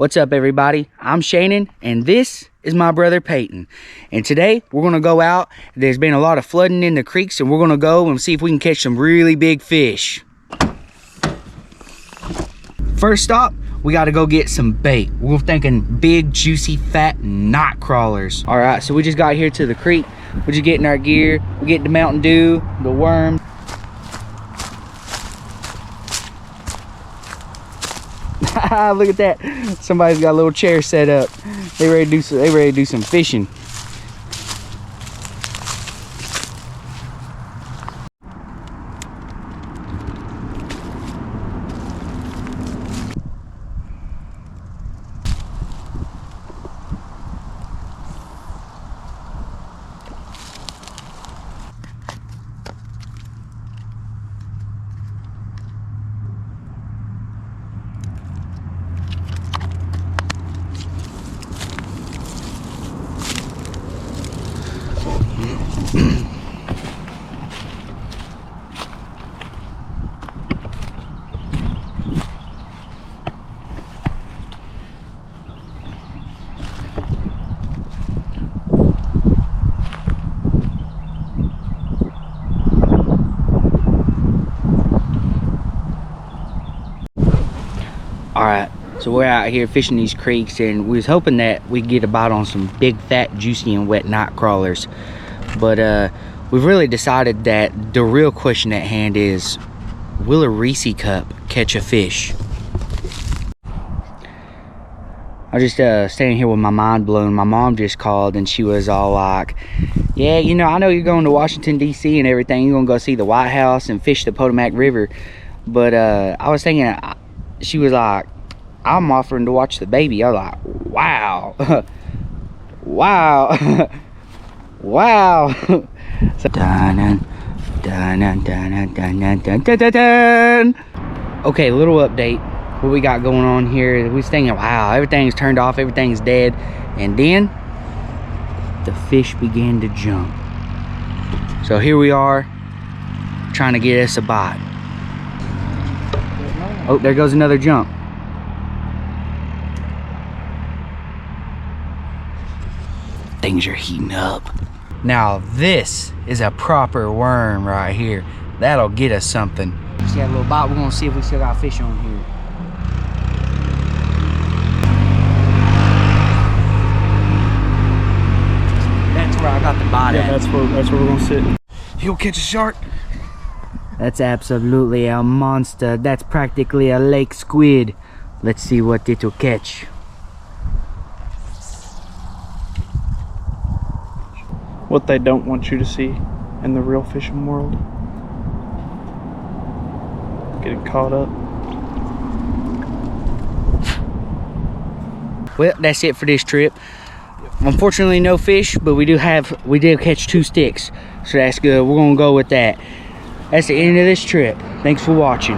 What's up, everybody? I'm Shannon, and this is my brother Peyton. And today we're gonna go out. There's been a lot of flooding in the creeks, and we're gonna go and see if we can catch some really big fish. First stop, we gotta go get some bait. We're thinking big, juicy, fat knot crawlers. All right, so we just got here to the creek. We're just getting our gear. We get the Mountain Dew, the worms. Look at that. Somebody's got a little chair set up. They ready to do some fishing. All right, so we're out here fishing these creeks, and we was hoping that we'd get a bite on some big, fat, juicy, and wet knot crawlers. But we've really decided that the real question at hand is, will a Reese cup catch a fish? I was just standing here with my mind blown. My mom just called, and she was all like, yeah, you know, I know you're going to Washington, D.C. and everything. You're going to go see the White House and fish the Potomac River. But I was thinking... She was like, I'm offering to watch the baby. I was like, wow. Wow. Wow. Okay, little update. What we got going on here. We was thinking, wow, everything's turned off, everything's dead. And then the fish began to jump. So here we are, trying to get us a bite. Oh, there goes another jump. Things are heating up. Now this is a proper worm right here. That'll get us something. Just got a little bite. We're gonna see if we still got fish on here. That's where I got the bite at. That's where we're gonna sit. He'll catch a shark. That's absolutely a monster. That's practically a lake squid. Let's see what it will catch. What they don't want you to see in the real fishing world. Getting caught up. Well, that's it for this trip. Unfortunately, no fish, but we did catch 2 sticks, so that's good. We're gonna go with that. That's the end of this trip. Thanks for watching.